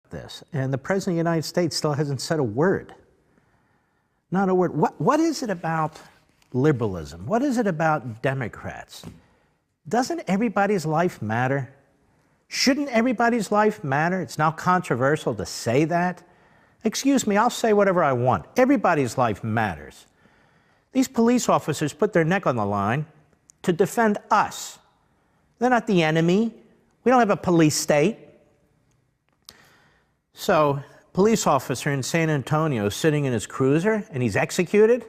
this, and the President of the United States still hasn't said a word. Not a word. What is it about liberalism? What is it about Democrats? Doesn't everybody's life matter? Shouldn't everybody's life matter? It's now controversial to say that. Excuse me, I'll say whatever I want. Everybody's life matters. These police officers put their neck on the line to defend us. They're not the enemy. We don't have a police state. So, police officer in San Antonio sitting in his cruiser and he's executed?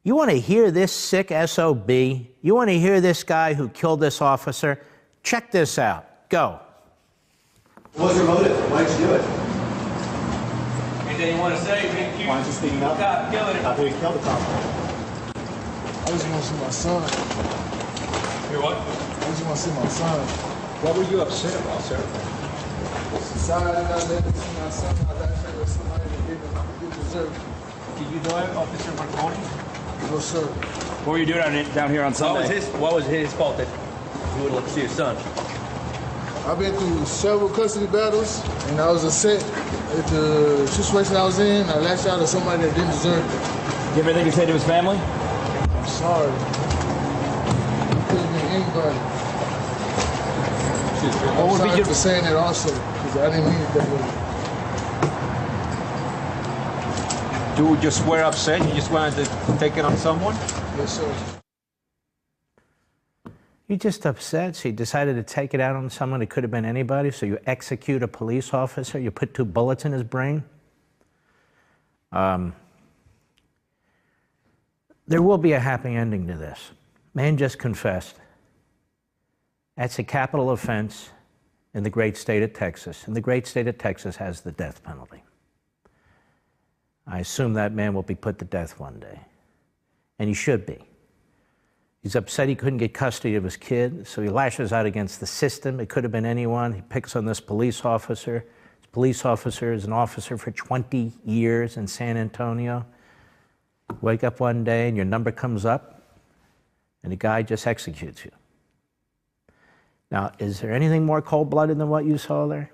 You want to hear this sick SOB? You want to hear this guy who killed this officer? Check this out. Go. What was your motive? Why did you do it? Anything you want to say? Why don't you speak up? After you killed the cop. I just want to see my son. Hear what? I just want to see my son. What were you upset about, sir? Society not letting me see my son. I got to with somebody to give him what he deserves. Did you know Officer Marconi? No, sir. What were you doing down here on Sunday? What was his fault that you would look to see your son? I've been through several custody battles, and I was upset at the situation I was in. I lashed out at somebody that didn't deserve it. Give everything you say to his family? I'm sorry. It could have been anybody. I'm sorry for saying it also, because I didn't mean it that way. You just were upset? You just wanted to take it on someone? Yes, sir. You're just upset, so you decided to take it out on someone. It could have been anybody, so you execute a police officer. You put 2 bullets in his brain. There will be a happy ending to this. Man just confessed. That's a capital offense in the great state of Texas, and the great state of Texas has the death penalty. I assume that man will be put to death one day, and he should be. He's upset he couldn't get custody of his kid, so he lashes out against the system. It could have been anyone. He picks on this police officer. This police officer is an officer for 20 years in San Antonio. Wake up one day and your number comes up, and the guy just executes you. Now, is there anything more cold-blooded than what you saw there?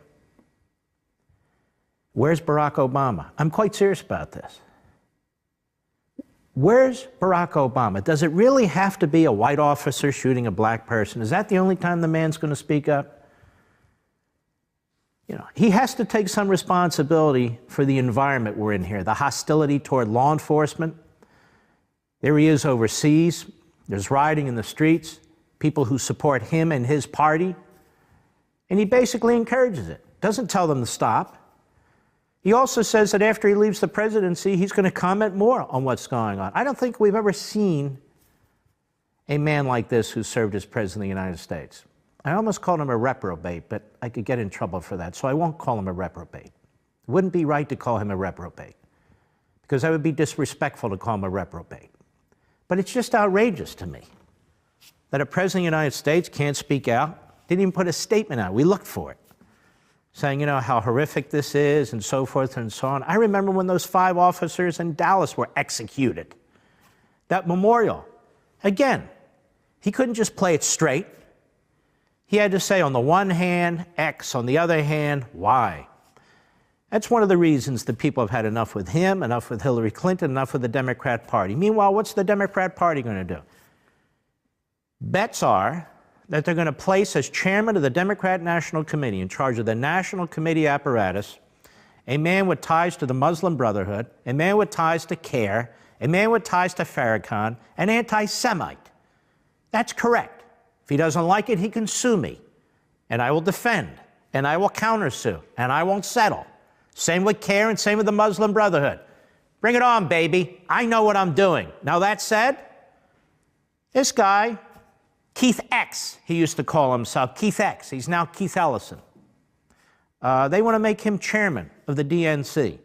Where's Barack Obama? I'm quite serious about this. Where's Barack Obama? Does it really have to be a white officer shooting a black person? Is that the only time the man's going to speak up? You know, he has to take some responsibility for the environment we're in here, the hostility toward law enforcement. There he is overseas. There's rioting in the streets, people who support him and his party, and he basically encourages it, doesn't tell them to stop. He also says that after he leaves the presidency, he's going to comment more on what's going on. I don't think we've ever seen a man like this who served as president of the United States. I almost called him a reprobate, but I could get in trouble for that, so I won't call him a reprobate. It wouldn't be right to call him a reprobate, because that would be disrespectful to call him a reprobate. But it's just outrageous to me that a president of the United States can't speak out, didn't even put a statement out. We looked for it, saying, you know, how horrific this is and so forth and so on. I remember when those 5 officers in Dallas were executed. That memorial, again, he couldn't just play it straight. He had to say on the one hand, X, on the other hand, Y. That's one of the reasons that people have had enough with him, enough with Hillary Clinton, enough with the Democrat Party. Meanwhile, what's the Democrat Party going to do? Bets are that they're going to place as chairman of the Democrat National Committee, in charge of the National Committee apparatus, a man with ties to the Muslim Brotherhood, a man with ties to CARE, a man with ties to Farrakhan, an anti-Semite. That's correct. If he doesn't like it, he can sue me, and I will defend, and I will countersue, and I won't settle. Same with CARE and same with the Muslim Brotherhood. Bring it on, baby. I know what I'm doing. Now, that said, this guy, Keith X, he used to call himself, Keith X. He's now Keith Ellison. They want to make him chairman of the DNC.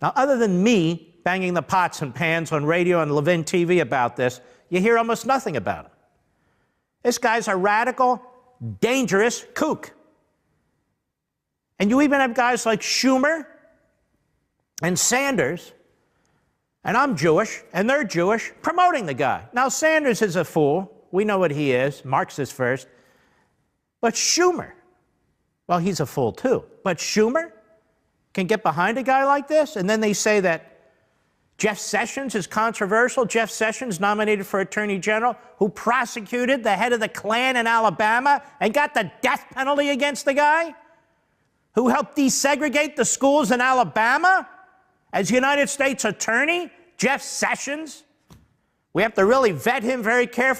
Now, other than me banging the pots and pans on radio and Levin TV about this, you hear almost nothing about him. This guy's a radical, dangerous kook. And you even have guys like Schumer and Sanders, and I'm Jewish, and they're Jewish, promoting the guy. Now, Sanders is a fool. We know what he is, Marxist first. But Schumer, well, he's a fool too. But Schumer, can get behind a guy like this? And then they say that Jeff Sessions is controversial. Jeff Sessions, nominated for Attorney General, who prosecuted the head of the Klan in Alabama and got the death penalty against the guy, who helped desegregate the schools in Alabama as United States Attorney, Jeff Sessions. We have to really vet him very carefully.